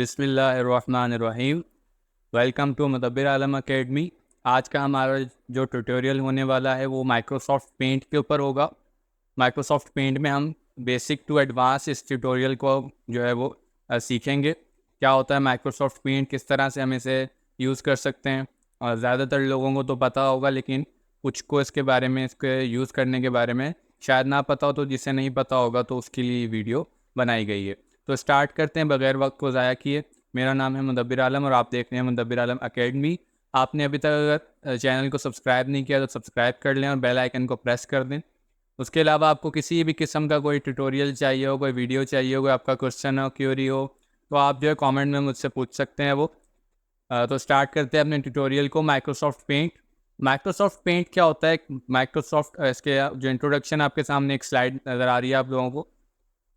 बिस्मिल्लाहिर्रहमानिर्रहीम। Welcome to Mudabbir Alam academy. आज का हमारा जो ट्यूटोरियल होने वाला है वो माइक्रोसॉफ्ट पेंट के ऊपर होगा। माइक्रोसॉफ्ट पेंट में हम बेसिक टू एडवांस इस ट्यूटोरियल को जो है वो सीखेंगे। क्या होता है माइक्रोसॉफ्ट पेंट, किस तरह से हम इसे यूज़ कर सकते हैं। और ज़्यादातर लोगों को तो पता होगा, लेकिन कुछ को इसके बारे में, इसके यूज़ करने के बारे में शायद ना पता हो, तो जिसे नहीं पता होगा तो उसके लिए वीडियो बनाई गई है। तो स्टार्ट करते हैं बगैर वक्त को ज़ाया किए। मेरा नाम है मुदब्बिर आलम और आप देख रहे हैं मुदब्बिर आलम एकेडमी। आपने अभी तक अगर चैनल को सब्सक्राइब नहीं किया तो सब्सक्राइब कर लें और बेल आइकन को प्रेस कर दें। उसके अलावा आपको किसी भी किस्म का कोई ट्यूटोरियल चाहिए हो, कोई वीडियो चाहिए हो, कोई आपका क्वेश्चन हो, क्यूरी हो, तो आप जो है कमेंट में मुझसे पूछ सकते हैं वो। तो स्टार्ट करते हैं अपने ट्यूटोरियल को। माइक्रोसॉफ्ट पेंट क्या होता है? माइक्रोसॉफ्ट इसके जो इंट्रोडक्शन आपके सामने एक स्लाइड नज़र आ रही है आप लोगों को।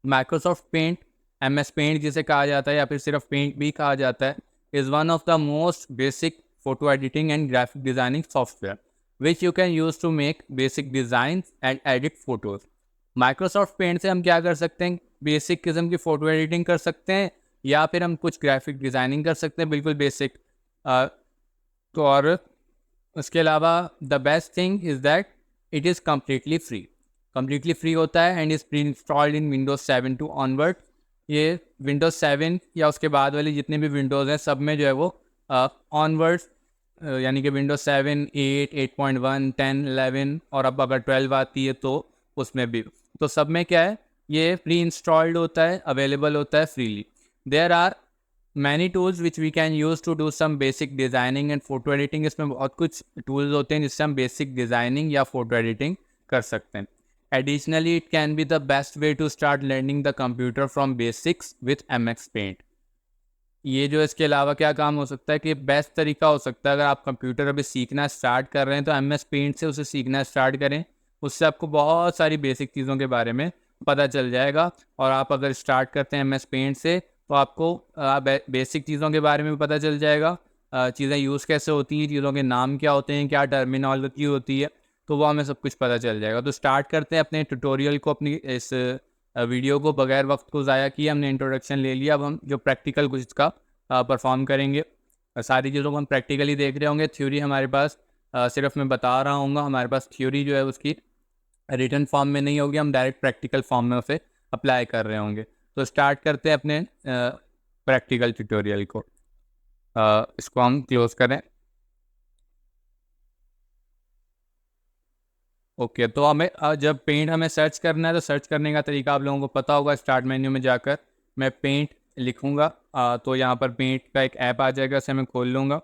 माइक्रोसॉफ्ट पेंट, MS पेंट जिसे कहा जाता है या फिर सिर्फ पेंट भी कहा जाता है, is one of the most basic photo editing and graphic designing software which you can use to make basic design and edit photos. Microsoft Paint से हम क्या कर सकते हैं? बेसिक किस्म की फ़ोटो एडिटिंग कर सकते हैं या फिर हम कुछ ग्राफिक डिज़ाइनिंग कर सकते हैं, बिल्कुल बेसिक। तो और उसके अलावा the best thing is that it is completely free होता है and is pre installed in Windows 7 to onward. ये विंडोज़ 7 या उसके बाद वाली जितने भी विंडोज़ हैं सब में जो है वो ऑनवर्ड्स, यानी कि विंडोज़ 7, 8, 8.1, 10, 11 और अब अगर 12 आती है तो उसमें भी। तो सब में क्या है, ये प्री इंस्टॉल्ड होता है, अवेलेबल होता है freely. There are many tools which we can use to do some basic designing and photo editing. इसमें बहुत कुछ टूल्स होते हैं जिससे हम बेसिक डिज़ाइनिंग या फ़ोटो एडिटिंग कर सकते हैं। Additionally it can be the best way to start learning the computer from basics with MX paint. ये जो इसके अलावा क्या काम हो सकता है कि बेस्ट तरीका हो सकता है, अगर आप कंप्यूटर अभी सीखना स्टार्ट कर रहे हैं तो MS पेंट से उसे सीखना स्टार्ट करें। उससे आपको बहुत सारी बेसिक चीज़ों के बारे में पता चल जाएगा। और आप अगर स्टार्ट करते हैं MS पेंट से तो आपको बेसिक चीज़ों के बारे में भी पता चल जाएगा। चीज़ें यूज़ कैसे होती हैं, चीज़ों के नाम क्या होते हैं, क्या टर्मिनोलॉजी होती है, तो वो हमें सब कुछ पता चल जाएगा। तो स्टार्ट करते हैं अपने ट्यूटोरियल को, अपनी इस वीडियो को बगैर वक्त को ज़ाया किए। हमने इंट्रोडक्शन ले लिया, अब हम जो प्रैक्टिकल कुछ इसका परफॉर्म करेंगे। सारी चीज़ों को हम प्रैक्टिकली देख रहे होंगे। थ्योरी हमारे पास सिर्फ मैं बता रहा हूँ, हमारे पास थ्योरी जो है उसकी रिटन फॉर्म में नहीं होगी, हम डायरेक्ट प्रैक्टिकल फॉर्म में उसे अप्लाई कर रहे होंगे। तो स्टार्ट करते हैं अपने प्रैक्टिकल ट्यूटोरियल को। इसको हम क्लोज करें। ओके, तो हमें जब पेंट हमें सर्च करना है तो सर्च करने का तरीका आप लोगों को पता होगा। स्टार्ट मेन्यू में जाकर मैं पेंट लिखूंगा, तो यहाँ पर पेंट का एक ऐप आ जाएगा, इसे मैं खोल लूँगा।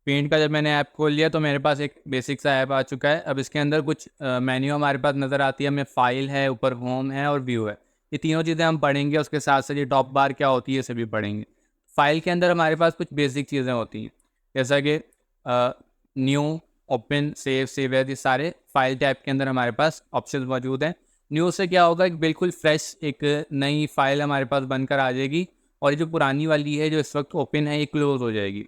पेंट का जब मैंने ऐप खोल लिया तो मेरे पास एक बेसिक सा ऐप आ चुका है। अब इसके अंदर कुछ मेन्यू हमारे पास नज़र आती है, हमें फाइल है, ऊपर होम है और व्यू है। ये तीनों चीज़ें हम पढ़ेंगे, उसके साथ साथ ये टॉप बार क्या होती है इसे भी पढ़ेंगे। फाइल के अंदर हमारे पास कुछ बेसिक चीज़ें होती हैं, जैसा कि न्यू, ओपन, सेव एज, ये सारे फाइल टाइप के अंदर हमारे पास ऑप्शन मौजूद हैं। न्यू से क्या होगा, एक बिल्कुल फ्रेश एक नई फाइल हमारे पास बनकर आ जाएगी और ये जो पुरानी वाली है जो इस वक्त ओपन है ये क्लोज हो जाएगी।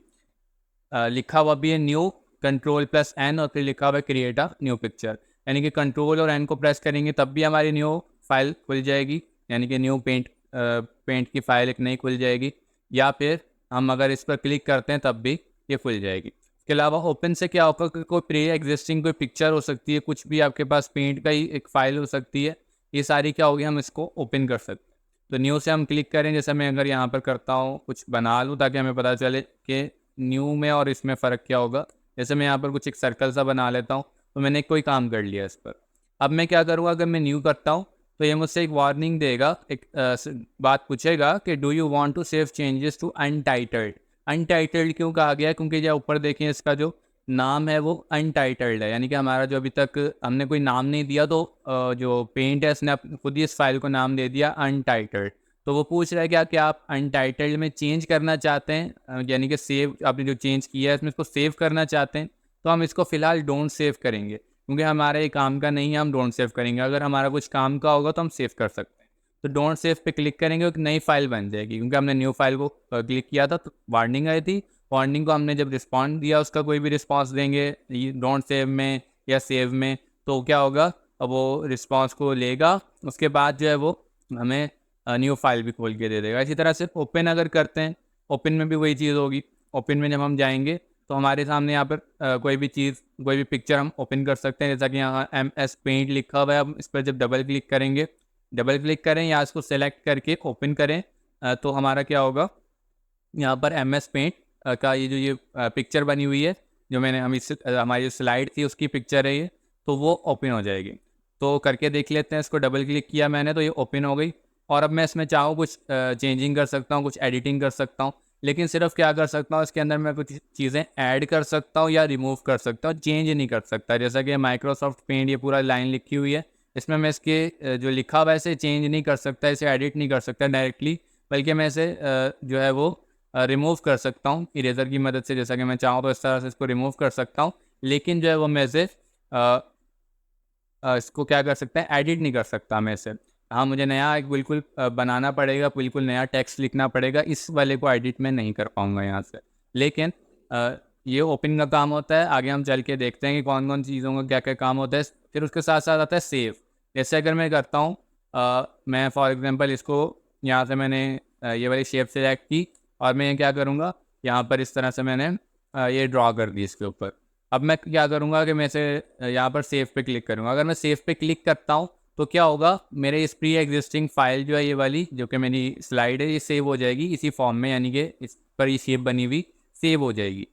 लिखा हुआ भी है न्यू, Ctrl+N और फिर लिखा हुआ है क्रिएट अ न्यू पिक्चर, यानी कि कंट्रोल और N को प्रेस करेंगे तब भी हमारी न्यू फाइल खुल जाएगी, यानी कि न्यू पेंट की फाइल एक नई खुल जाएगी। या फिर हम अगर इस पर क्लिक करते हैं तब भी ये खुल जाएगी। इसके अलावा ओपन से क्या होगा कि कोई प्री एग्जिस्टिंग कोई पिक्चर हो सकती है, कुछ भी आपके पास पेंट का ही एक फाइल हो सकती है, ये सारी क्या होगी, हम इसको ओपन कर सकते हैं। तो न्यू से हम क्लिक करें, जैसे मैं अगर यहाँ पर करता हूँ कुछ बना लूँ ताकि हमें पता चले कि न्यू में और इसमें फ़र्क क्या होगा। जैसे मैं यहाँ पर कुछ एक सर्कल सा बना लेता हूँ, तो मैंने कोई काम कर लिया इस पर। अब मैं क्या करूँगा, अगर मैं न्यू करता हूँ तो ये मुझसे एक वार्निंग देगा, एक बात पूछेगा कि do you want to save changes to untitled. Untitled क्यों कहा गया है? क्योंकि जो ऊपर देखें इसका जो नाम है वो अनटाइटल्ड है, यानी कि हमारा जो अभी तक हमने कोई नाम नहीं दिया, तो जो पेंट है इसने खुद ही इस फाइल को नाम दे दिया अनटाइटल्ड। तो वो पूछ रहा है क्या कि आप अनटाइटल्ड में चेंज करना चाहते हैं, यानी कि सेव, आपने जो चेंज किया है इसमें इसको सेव करना चाहते हैं। तो हम इसको फ़िलहाल डोंट सेव करेंगे, क्योंकि हमारा ये काम का नहीं है, हम डोंट सेव करेंगे। अगर हमारा कुछ काम का होगा तो हम सेव कर सकते हैं। तो डोंट सेव पे क्लिक करेंगे, एक नई फाइल बन जाएगी, क्योंकि हमने न्यू फाइल को क्लिक किया था तो वार्निंग आई थी। वार्निंग को हमने जब रिस्पॉन्ड दिया, उसका कोई भी रिस्पॉन्स देंगे डोंट सेव में या सेव में, तो क्या होगा, अब वो रिस्पॉन्स को लेगा। उसके बाद जो है वो हमें न्यू फाइल भी खोल के दे देगा। इसी तरह से ओपन अगर करते हैं, ओपन में भी वही चीज़ होगी। ओपन में जब हम जाएंगे तो हमारे सामने यहाँ पर कोई भी चीज़, कोई भी पिक्चर हम ओपन कर सकते हैं। जैसा कि यहाँ MS पेंट लिखा हुआ है, हम इस पर जब डबल क्लिक करेंगे, डबल क्लिक करें या इसको सेलेक्ट करके ओपन करें, तो हमारा क्या होगा, यहाँ पर MS पेंट का ये पिक्चर बनी हुई है, जो मैंने हम इस हमारी जो स्लाइड थी उसकी पिक्चर है ये, तो वो ओपन हो जाएगी। तो करके देख लेते हैं। इसको डबल क्लिक किया मैंने तो ये ओपन हो गई। और अब मैं इसमें चाहूँ कुछ चेंजिंग कर सकता हूँ, कुछ एडिटिंग कर सकता हूँ। लेकिन सिर्फ क्या कर सकता हूँ, इसके अंदर मैं कुछ चीज़ें ऐड कर सकता हूँ या रिमूव कर सकता हूँ, चेंज नहीं कर सकता। जैसा कि माइक्रोसॉफ्ट पेंट ये पूरा लाइन लिखी हुई है, इसमें मैं इसके जो लिखा हुआ है इसे चेंज नहीं कर सकता, इसे एडिट नहीं कर सकता डायरेक्टली, बल्कि मैं इसे जो है वो रिमूव कर सकता हूँ इरेज़र की मदद से। जैसा कि मैं चाहूँ तो इस तरह से इसको रिमूव कर सकता हूँ। लेकिन जो है वो मैं इसे इसको क्या कर सकते हैं, एडिट नहीं कर सकता मैं इसे। हाँ, मुझे नया एक बिल्कुल बनाना पड़ेगा, बिल्कुल नया टेक्स्ट लिखना पड़ेगा। इस वाले को एडिट मैं नहीं कर पाऊँगा यहाँ से। लेकिन ये ओपन का काम होता है। आगे हम चल के देखते हैं कि कौन कौन चीज़ों का क्या क्या काम होता है। फिर उसके साथ साथ आता है सेव। जैसे अगर मैं करता हूँ, मैं फॉर एग्जांपल इसको यहाँ से मैंने ये वाली शेप सेलेक्ट की और मैं क्या करूँगा, यहाँ पर इस तरह से मैंने ये ड्रॉ कर दी इसके ऊपर। अब मैं क्या करूँगा कि मैं इसे यहाँ पर सेव पे क्लिक करूँगा। अगर मैं सेव पे क्लिक करता हूँ तो क्या होगा, मेरे इस प्री एग्जिस्टिंग फाइल जो है ये वाली, जो कि मेरी स्लाइड है, ये सेव हो जाएगी इसी फॉर्म में, यानी कि इस पर ये शेप बनी हुई सेव हो जाएगी।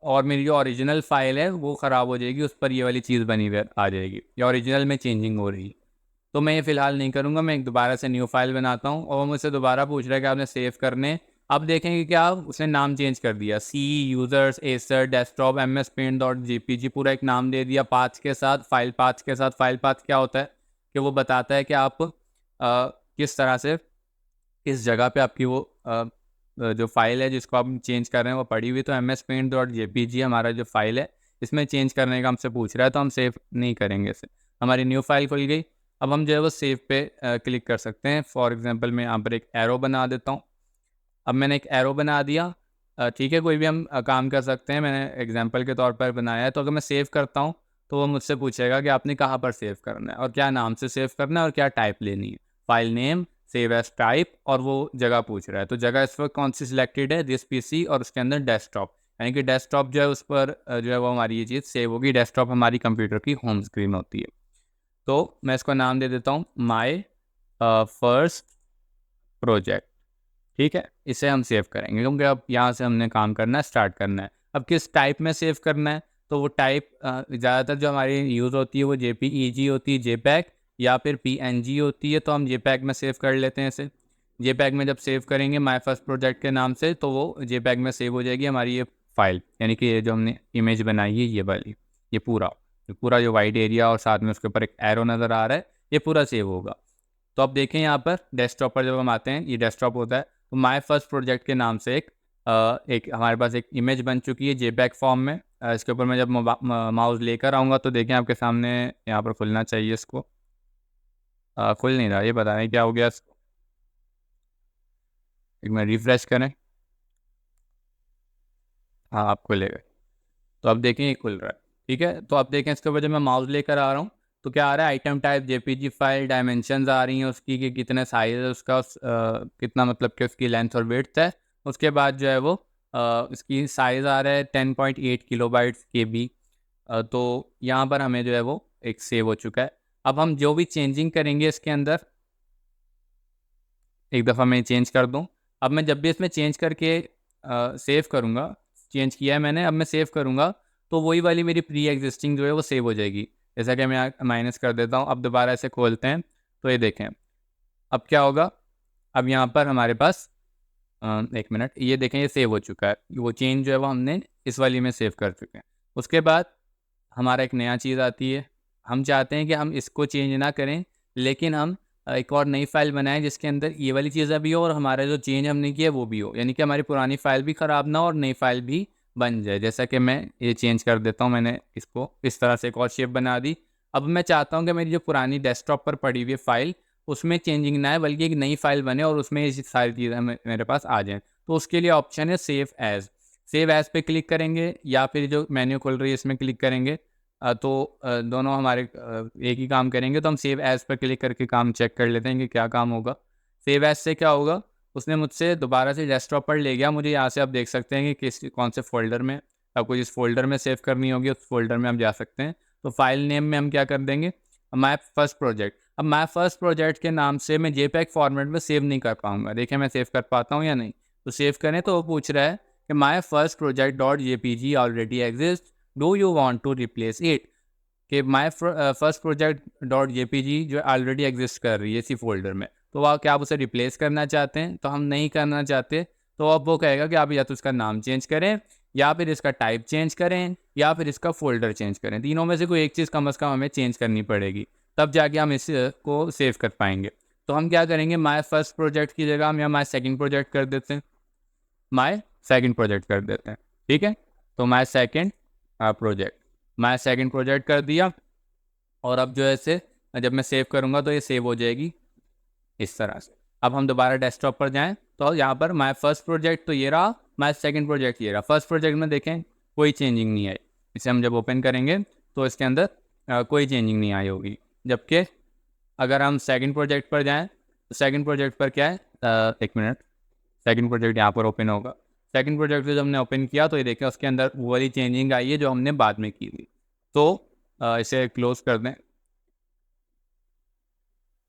और मेरी जो ओरिजिनल फाइल है वो ख़राब हो जाएगी, उस पर ये वाली चीज़ बनी हुई आ जाएगी, या ओरिजिनल में चेंजिंग हो रही है। तो मैं ये फ़िलहाल नहीं करूँगा, मैं एक दोबारा से न्यू फाइल बनाता हूँ। और मुझसे दोबारा पूछ रहा है कि आपने सेव करने। अब देखेंगे क्या, उसने नाम चेंज कर दिया, C users Acer desktop MS Paint.jpg पूरा एक नाम दे दिया पाथ के साथ, फाइल पाथ के साथ। फाइल पाथ क्या होता है कि वो बताता है कि आप किस तरह से, किस जगह पे आपकी वो जो फाइल है जिसको आप चेंज कर रहे हैं वो पड़ी हुई। तो MS Paint.jpg हमारा जो फाइल है, इसमें चेंज करने का हमसे पूछ रहा है, तो हम सेव नहीं करेंगे इसे। हमारी न्यू फाइल खुल गई। अब हम जो है वो सेव पे क्लिक कर सकते हैं। फॉर एग्जांपल मैं यहाँ पर एक एरो बना देता हूँ। अब मैंने एक एरो बना दिया, ठीक है, कोई भी हम काम कर सकते हैं, मैंने एग्जांपल के तौर पर बनाया है। तो अगर मैं सेव करता हूँ तो वो मुझसे पूछेगा कि आपने कहाँ पर सेव करना है और क्या नाम से सेव करना है और क्या टाइप लेनी है, file name, save as type, और वो जगह पूछ रहा है। तो जगह इस वक्त कौन सी सिलेक्टेड है, दिस PC, और उसके अंदर डेस्कटॉप, यानी कि डेस्कटॉप जो है उस पर जो है वो हमारी ये चीज़ सेव होगी। डेस्कटॉप हमारी कंप्यूटर की होम स्क्रीन होती है। तो मैं इसको नाम दे देता हूँ माई फर्स्ट प्रोजेक्ट। ठीक है, इसे हम सेव करेंगे क्योंकि अब यहाँ से हमने काम करना है, स्टार्ट करना है। अब किस टाइप में सेव करना है, तो वो टाइप ज़्यादातर जो हमारी यूज़ होती है वो JPEG होती है, JPEG, या फिर PNG होती है। तो हम JPEG में सेव कर लेते हैं इसे। JPEG में जब सेव करेंगे माई फर्स्ट प्रोजेक्ट के नाम से, तो वो JPEG में सेव हो जाएगी हमारी ये फाइल, यानी कि ये जो हमने इमेज बनाई है ये वाली, ये पूरा जो वाइट एरिया और साथ में उसके ऊपर एक एरो नज़र आ रहा है, ये पूरा सेव होगा। तो अब देखें यहाँ पर डेस्कटॉप पर जब हम आते हैं, ये डेस्कटॉप होता है। तो माय फर्स्ट प्रोजेक्ट के नाम से एक हमारे पास एक इमेज बन चुकी है JPEG फॉर्म में। इसके ऊपर मैं जब माउस लेकर आऊँगा तो देखें आपके सामने यहाँ पर खुलना चाहिए। इसको खुल नहीं रहा, ये पता नहीं क्या हो गया इसको। एक मिनट, रिफ्रेश करें। हाँ, आप खुलेगा। तो अब देखें ये खुल रहा है। ठीक है, तो अब देखें इसके ऊपर जब मैं माउस लेकर आ रहा हूँ तो क्या आ रहा है, item type JPG file, dimensions आ रही हैं उसकी कि कितने साइज है उसका, कितना मतलब कि उसकी लेंथ और विड्थ है। उसके बाद जो है वो इसकी साइज़ आ रहा है 10.8 किलोबाइट्स KB। तो यहाँ पर हमें जो है वो एक सेव हो चुका है। अब हम जो भी चेंजिंग करेंगे इसके अंदर, एक दफ़ा मैं चेंज कर दूँ। अब मैं जब भी इसमें चेंज करके सेव करूँगा, चेंज किया है मैंने, अब मैं सेव करूँगा तो वही वाली मेरी प्री एग्जिस्टिंग जो है वो सेव हो जाएगी। जैसा कि मैं माइनस कर देता हूँ। अब दोबारा इसे खोलते हैं तो ये देखें अब क्या होगा। अब यहाँ पर हमारे पास एक मिनट, ये देखें ये सेव हो चुका है। वो चेंज जो है वो हमने इस वाली में सेव कर चुके हैं। उसके बाद हमारा एक नया चीज़ आती है। हम चाहते हैं कि हम इसको चेंज ना करें, लेकिन हम एक और नई फाइल बनाएं जिसके अंदर ये वाली चीज़ें भी हो और हमारा जो चेंज हमने किया वो भी हो, यानी कि हमारी पुरानी फाइल भी ख़राब ना हो और नई फाइल भी बन जाए। जैसा कि मैं ये चेंज कर देता हूँ, मैंने इसको इस तरह से एक और शेप बना दी। अब मैं चाहता हूँ कि मेरी जो पुरानी डेस्कटॉप पर पड़ी हुई फाइल, उसमें चेंजिंग ना है, बल्कि एक नई फाइल बने और उसमें ये सारी चीज़ें मेरे पास आ जाएँ। तो उसके लिए ऑप्शन है सेव एज़। सेव एज़ पे क्लिक करेंगे या फिर जो मेन्यू खुल रही है इसमें क्लिक करेंगे। तो दोनों हमारे एक ही काम करेंगे। तो हम सेव एज़ पर क्लिक करके काम चेक कर लेते हैं कि क्या काम होगा। सेव एज से क्या होगा, उसने मुझसे दोबारा से डेस्कटॉप पर ले गया मुझे। यहाँ से आप देख सकते हैं कि किस कौन से फोल्डर में आपको जिस फोल्डर में सेव करनी होगी उस फोल्डर में हम जा सकते हैं। तो फाइल नेम में हम क्या कर देंगे, माई फर्स्ट प्रोजेक्ट। अब माई फर्स्ट प्रोजेक्ट के नाम से मैं जेपैग फॉर्मेट में सेव नहीं कर पाऊंगा। देखिए मैं सेव कर पाता हूँ या नहीं। तो सेव करें तो वो पूछ रहा है कि my first project dot JPG already exist, do you want to replace it. कि my first project dot JPG जो ऑलरेडी एग्जिस्ट कर रही है इसी फोल्डर में, तो वह क्या आप उसे रिप्लेस करना चाहते हैं। तो हम नहीं करना चाहते, तो अब वो कहेगा कि आप या तो इसका नाम चेंज करें, या फिर इसका टाइप चेंज करें, या फिर इसका फोल्डर चेंज करें। तीनों में से कोई एक चीज़ कम से कम हमें चेंज करनी पड़ेगी, तब जाके हम इसको सेव कर पाएंगे। तो हम क्या करेंगे, माई फर्स्ट प्रोजेक्ट की जगह हम या माई सेकेंड प्रोजेक्ट कर देते हैं, माई सेकेंड प्रोजेक्ट कर देते हैं। ठीक है, तो my second project, my second project कर दिया। और अब जो है इसे जब मैं सेव करूँगा तो ये सेव हो जाएगी इस तरह से। अब हम दोबारा डेस्कटॉप पर जाएं तो यहाँ पर माई फर्स्ट प्रोजेक्ट तो ये रहा, माई सेकेंड प्रोजेक्ट ये रहा। फर्स्ट प्रोजेक्ट में देखें कोई चेंजिंग नहीं आई। इसे हम जब ओपन करेंगे तो इसके अंदर कोई चेंजिंग नहीं आई होगी। जबकि अगर हम सेकेंड प्रोजेक्ट पर जाएँ तो सेकेंड प्रोजेक्ट पर क्या है, एक मिनट, सेकेंड प्रोजेक्ट यहाँ पर ओपन होगा। सेकेंड प्रोजेक्ट जब हमने ओपन किया तो ये देखें उसके अंदर वो वाली चेंजिंग आई है जो हमने बाद में की थी। तो इसे क्लोज कर दें।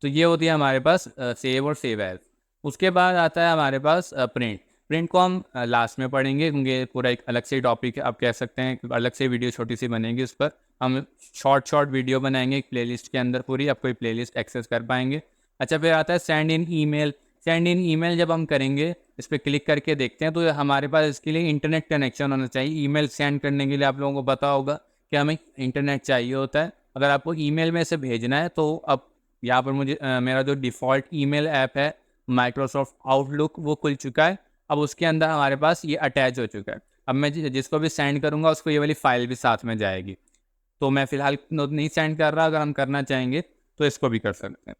तो ये होती है हमारे पास सेव और सेव एज। उसके बाद आता है हमारे पास प्रिंट। प्रिंट को हम लास्ट में पढ़ेंगे क्योंकि पूरा एक अलग से टॉपिक है, आप कह सकते हैं अलग से वीडियो छोटी सी बनेगी। उस पर हम शॉर्ट वीडियो बनाएंगे एक प्लेलिस्ट के अंदर पूरी, आप कोई प्लेलिस्ट एक्सेस कर पाएंगे। अच्छा, फिर आता है send in email. Send in email जब हम करेंगे, इस पर क्लिक करके देखते हैं तो हमारे पास इसके लिए इंटरनेट कनेक्शन होना चाहिए। ईमेल सेंड करने के लिए आप लोगों को पता होगा कि हमें इंटरनेट चाहिए होता है। अगर आपको ईमेल में से भेजना है तो अब यहाँ पर मुझे मेरा जो डिफ़ॉल्ट ईमेल ऐप है माइक्रोसॉफ्ट आउटलुक वो खुल चुका है। अब उसके अंदर हमारे पास ये अटैच हो चुका है। अब मैं जिसको भी सेंड करूँगा उसको ये वाली फ़ाइल भी साथ में जाएगी। तो मैं फ़िलहाल नहीं सेंड कर रहा, अगर हम करना चाहेंगे तो इसको भी कर सकते हैं।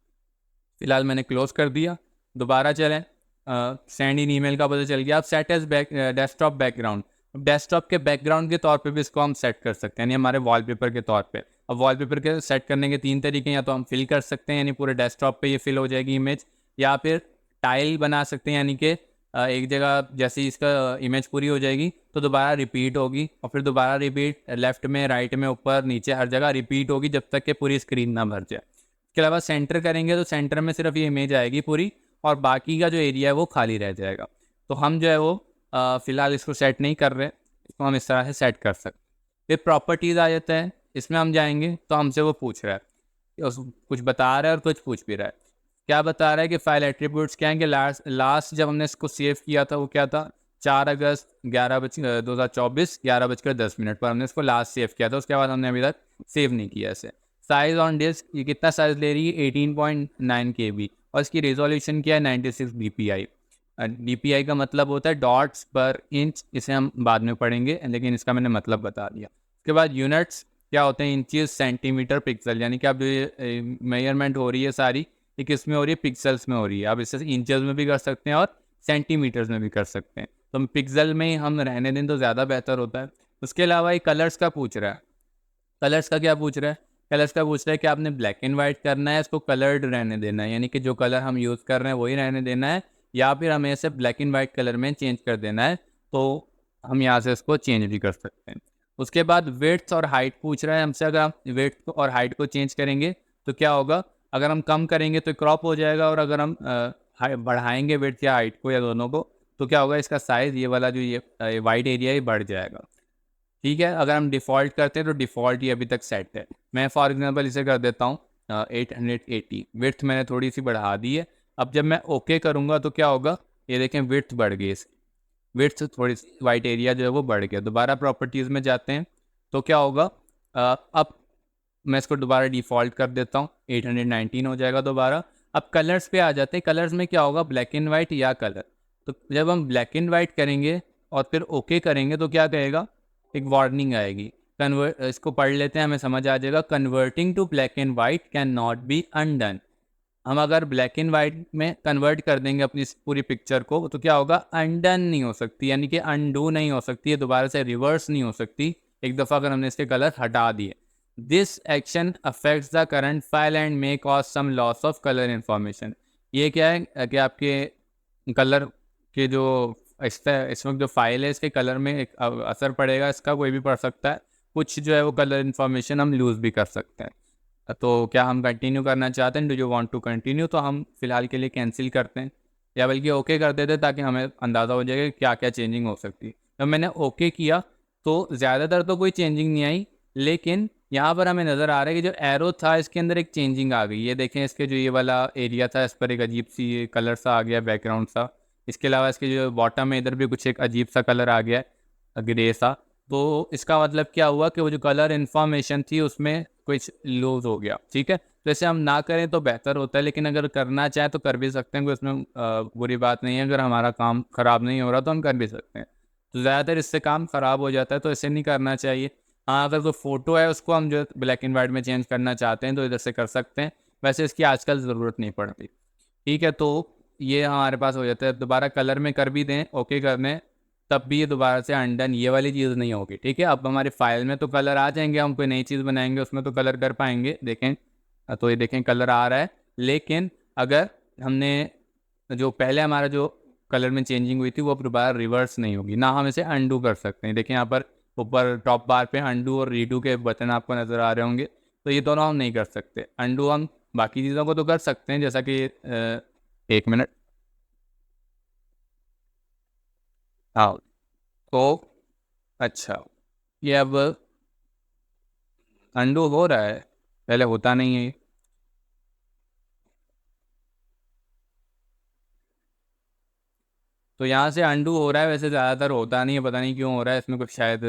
फ़िलहाल मैंने क्लोज़ कर दिया। दोबारा चलें, सेंड इन ईमेल का पता चल गया। अब set as desktop background. Desktop के बैकग्राउंड के तौर पे भी इसको हम सेट कर सकते हैं, यानी हमारे वॉलपेपर के तौर पे। अब वॉलपेपर के सेट करने के 3 तरीके हैं, या तो हम फिल कर सकते हैं यानी पूरे डेस्कटॉप पे ये फिल हो जाएगी इमेज, या फिर टाइल बना सकते हैं यानी कि एक जगह जैसे ही इसका इमेज पूरी हो जाएगी तो दोबारा रिपीट होगी, और फिर दोबारा रिपीट लेफ्ट में, राइट में, ऊपर नीचे हर जगह रिपीट होगी जब तक कि पूरी स्क्रीन ना भर जाए। इसके अलावा सेंटर करेंगे तो सेंटर में सिर्फ ये इमेज आएगी पूरी, और बाकी का जो एरिया है वो खाली रह जाएगा। तो हम जो है वो फ़िलहाल इसको सेट नहीं कर रहे, इसको हम इस तरह से सेट कर सकते हैं। फिर प्रॉपर्टीज़ आ जाता है, इसमें हम जाएंगे तो हमसे वो पूछ रहा है कुछ बता रहा है और कुछ पूछ भी रहा है। क्या बता रहा है कि फाइल एट्रीब्यूट्स क्या हैं, कि लास्ट जब हमने इसको सेव किया था वो क्या था, 4 अगस्त 2024 11:10 पर हमने इसको लास्ट सेव किया था। उसके बाद हमने अभी तक सेव नहीं किया इसे। साइज़ ऑन डिस्क, ये कितना साइज़ ले रही है, 18.9 KB, और इसकी रेजोल्यूशन क्या है, 96 DPI। DPI का मतलब होता है डॉट्स पर इंच, इसे हम बाद में पढ़ेंगे लेकिन इसका मैंने मतलब बता दिया। उसके बाद यूनिट्स क्या होते हैं, इंचेस, सेंटीमीटर, पिक्सल, यानी कि अब जो मेजरमेंट हो रही है सारी ये किस में हो रही है, पिक्सल्स में हो रही है। अब इसे इंचेस में भी कर सकते हैं और सेंटीमीटर्स में भी कर सकते हैं, तो हम पिक्सल में ही हम रहने दें तो ज़्यादा बेहतर होता है। उसके अलावा ये कलर्स का पूछ रहा है। कलर्स का क्या पूछ रहा है, कलर्स का पूछ रहा है कि आपने ब्लैक एंड वाइट करना है, इसको कलर्ड रहने देना है, यानी कि जो कलर हम यूज़ कर रहे हैं वही रहने देना है, या फिर हमें इसे ब्लैक एंड वाइट कलर में चेंज कर देना है। तो हम यहाँ से इसको चेंज भी कर सकते हैं। उसके बाद विड्थ और हाइट पूछ रहा है हमसे। अगर हम विड्थ और हाइट को चेंज करेंगे तो क्या होगा, अगर हम कम करेंगे तो क्रॉप हो जाएगा, और अगर हम बढ़ाएंगे विड्थ या हाइट को या दोनों को तो क्या होगा, इसका साइज़ ये वाला जो ये वाइड एरिया ये बढ़ जाएगा। ठीक है, अगर हम डिफ़ॉल्ट करते हैं तो डिफ़ॉल्ट ही अभी तक सेट है। मैं फॉर एग्जांपल इसे कर देता हूँ 880। विड्थ मैंने थोड़ी सी बढ़ा दी है। अब जब मैं ओके करूँगा तो क्या होगा, ये देखें विड्थ बढ़ गई इसकी, विड्थ थोड़ी सी वाइट एरिया जो है वो बढ़ गया। दोबारा प्रॉपर्टीज़ में जाते हैं तो क्या होगा, अब मैं इसको दोबारा डिफ़ॉल्ट कर देता हूँ, 819 हो जाएगा दोबारा। अब कलर्स पे आ जाते हैं। कलर्स में क्या होगा, ब्लैक एंड वाइट या कलर। तो जब हम ब्लैक एंड वाइट करेंगे और फिर ओके करेंगे तो क्या कहेगा, एक वार्निंग आएगी। इसको पढ़ लेते हैं, हमें समझ आ जाएगा। Converting to black and white can not be undone. हम अगर ब्लैक एंड वाइट में कन्वर्ट कर देंगे अपनी इस पूरी पिक्चर को तो क्या होगा, अनडन नहीं हो सकती, यानी कि अनडू नहीं हो सकती है, दोबारा से रिवर्स नहीं हो सकती एक दफ़ा अगर हमने इसके कलर हटा दिए। This action affects the current file and may cause some loss of colour information. ये क्या है कि आपके कलर के जो इस वक्त जो फाइल है इसके कलर में एक असर पड़ेगा, इसका कोई भी पड़ सकता है। कुछ जो है वो कलर इन्फॉर्मेशन हम लूज़ भी कर सकते हैं। तो क्या हम कंटिन्यू करना चाहते हैं? Do you want to continue? तो हम फिलहाल के लिए कैंसिल करते हैं, या बल्कि ओके कर देते ताकि हमें अंदाज़ा हो जाएगा कि क्या क्या चेंजिंग हो सकती है। तो मैंने ओके किया तो ज़्यादातर तो कोई चेंजिंग नहीं आई, लेकिन यहाँ पर हमें नज़र आ रहा है कि जो एरो था इसके अंदर एक चेंजिंग आ गई। ये देखें, इसके जो ये वाला एरिया था इस पर एक अजीब सी कलर सा आ गया, बैकग्राउंड सा। इसके अलावा इसके जो बॉटम है इधर भी कुछ एक अजीब सा कलर आ गया है, ग्रे सा। तो इसका मतलब क्या हुआ कि वो जो कलर इन्फॉर्मेशन थी उसमें कुछ लूज हो गया। ठीक है, तो इसे हम ना करें तो बेहतर होता है, लेकिन अगर करना चाहें तो कर भी सकते हैं, कोई इसमें बुरी बात नहीं है। अगर हमारा काम ख़राब नहीं हो रहा तो हम कर भी सकते हैं। तो ज़्यादातर इससे काम ख़राब हो जाता है, तो इसे नहीं करना चाहिए। हाँ, अगर कोई फ़ोटो है उसको हम जो ब्लैक एंड वाइट में चेंज करना चाहते हैं तो इधर से कर सकते हैं। वैसे इसकी आजकल ज़रूरत नहीं पड़ती। ठीक है, तो ये हमारे पास हो जाता है। दोबारा कलर में कर भी दें, ओके कर दें, तब भी ये दोबारा से अनडन ये वाली चीज़ नहीं होगी। ठीक है, अब हमारे फाइल में तो कलर आ जाएंगे, हम कोई नई चीज़ बनाएंगे उसमें तो कलर कर पाएंगे। देखें, तो ये देखें कलर आ रहा है, लेकिन अगर हमने जो पहले हमारा जो कलर में चेंजिंग हुई थी वो अब दोबारा रिवर्स नहीं होगी, ना हम इसे अनडू कर सकते हैं। देखिए यहाँ पर ऊपर टॉप बार पे अनडू और रीडू के बटन आपको नज़र आ रहे होंगे, तो ये दोनों हम नहीं कर सकते। अनडू हम बाकी चीज़ों को तो कर सकते हैं, जैसा कि एक मिनट। हाँ, तो अच्छा, ये अब अनडू हो रहा है, पहले होता नहीं है। तो यहाँ से अनडू हो रहा है, वैसे ज़्यादातर होता नहीं है, पता नहीं क्यों हो रहा है, इसमें कुछ शायद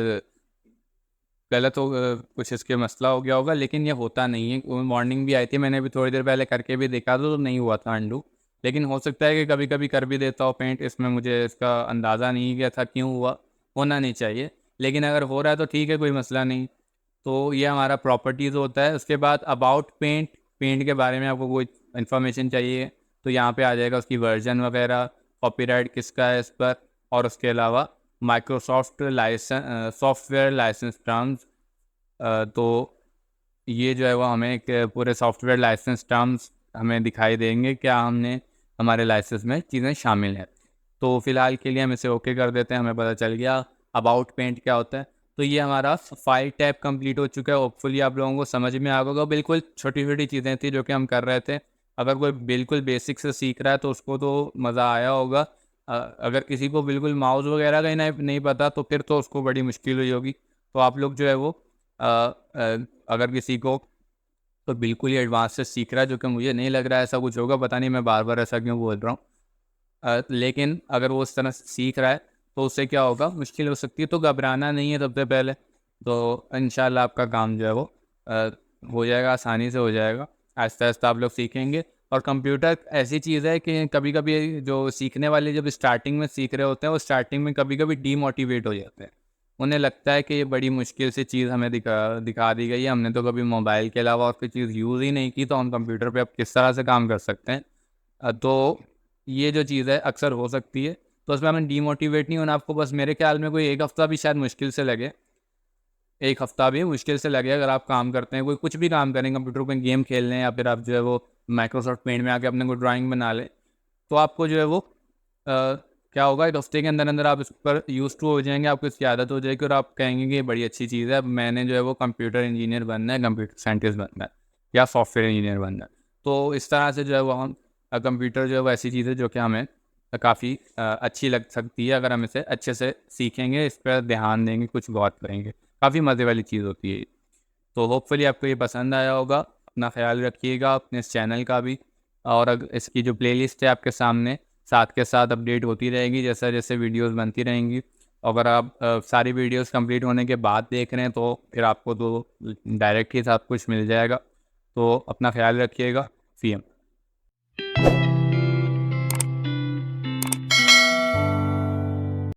गलत हो, कुछ इसके मसला हो गया होगा, लेकिन ये होता नहीं है। वार्निंग भी आई थी, मैंने भी थोड़ी देर पहले करके भी देखा तो नहीं हुआ था अनडू। लेकिन हो सकता है कि कभी कभी कर भी देता हो पेंट, इसमें मुझे इसका अंदाज़ा नहीं गया था क्यों हुआ, होना नहीं चाहिए। लेकिन अगर हो रहा है तो ठीक है, कोई मसला नहीं। तो ये हमारा प्रॉपर्टीज़ होता है। उसके बाद अबाउट पेंट, पेंट के बारे में आपको कोई इन्फॉर्मेशन चाहिए तो यहाँ पे आ जाएगा, उसकी वर्जन वगैरह, कॉपीराइट किसका है इस पर, और उसके अलावा Microsoft licence, software licence terms. तो ये जो है वो हमें एक पूरे सॉफ्टवेयर लाइसेंस टर्म्स हमें दिखाई देंगे, क्या हमने हमारे लाइसेंस में चीज़ें शामिल हैं। तो फिलहाल के लिए हम इसे ओके कर देते हैं, हमें पता चल गया अबाउट पेंट क्या होता है। तो ये हमारा फाइल टैब कंप्लीट हो चुका है। होपफुली आप लोगों को समझ में आ गया होगा। बिल्कुल छोटी छोटी चीज़ें थी जो कि हम कर रहे थे। अगर कोई बिल्कुल बेसिक से सीख रहा है तो उसको तो मज़ा आया होगा। अगर किसी को बिल्कुल माउस वगैरह का ही नहीं पता तो फिर तो उसको बड़ी मुश्किल हुई होगी। तो आप लोग जो है वो अगर किसी को तो बिल्कुल ही एडवांस से सीख रहा है, जो कि मुझे नहीं लग रहा है ऐसा कुछ होगा, पता नहीं मैं बार बार ऐसा क्यों बोल रहा हूँ। लेकिन अगर वो उस तरह से सीख रहा है तो उससे क्या होगा, मुश्किल हो सकती है। तो घबराना नहीं है सबसे पहले। तो इंशाल्लाह आपका काम जो है वो हो जाएगा, आसानी से हो जाएगा। आहिस्ता आहिस्ता आप लोग सीखेंगे। और कंप्यूटर ऐसी चीज़ है कि कभी कभी जो सीखने वाले जब स्टार्टिंग में सीख रहे होते हैं वो स्टार्टिंग में कभी कभी डीमोटिवेट हो जाते हैं। उन्हें लगता है कि ये बड़ी मुश्किल से चीज़ हमें दिखा दी गई है, हमने तो कभी मोबाइल के अलावा और कोई चीज़ यूज़ ही नहीं की, तो हम कंप्यूटर पे अब किस तरह से काम कर सकते हैं। तो ये जो चीज़ है अक्सर हो सकती है। तो उसमें हमें डीमोटिवेट नहीं होना। आपको बस मेरे ख्याल में कोई 1 हफ़्ता भी शायद मुश्किल से लगे, 1 हफ़्ता भी मुश्किल से लगे अगर आप काम करते हैं, कोई कुछ भी काम करें, कंप्यूटर पे गेम खेल लें या फिर आप जो है वो माइक्रोसॉफ्ट पेंट में आके अपने को ड्राइंग बना लें, तो आपको जो है वो क्या होगा, 1 हफ़्ते के अंदर अंदर आप इस पर यूज़ टू हो जाएंगे, आपको इसकी आदत हो जाएगी और आप कहेंगे कि ये बड़ी अच्छी चीज़ है, अब मैंने जो है वो कंप्यूटर इंजीनियर बनना है, कंप्यूटर साइंटिस्ट बनना है या सॉफ्टवेयर इंजीनियर बनना है। तो इस तरह से जो है वो हम कंप्यूटर जो है वो ऐसी चीज़ है जो कि हमें काफ़ी अच्छी लग सकती है अगर हम इसे अच्छे से सीखेंगे, इस पर ध्यान देंगे, कुछ गौर करेंगे। काफ़ी मज़े वाली चीज़ होती है ये। तो होपफुली आपको ये पसंद आया होगा। अपना ख्याल रखिएगा, अपने इस चैनल का भी। और अगर इसकी जो प्लेलिस्ट है आपके सामने साथ के साथ अपडेट होती रहेगी जैसा जैसे वीडियोस बनती रहेंगी। अगर आप सारी वीडियोस कंप्लीट होने के बाद देख रहे हैं तो फिर आपको तो डायरेक्ट ही सब कुछ मिल जाएगा। तो अपना ख्याल रखिएगा। फ़ी एम।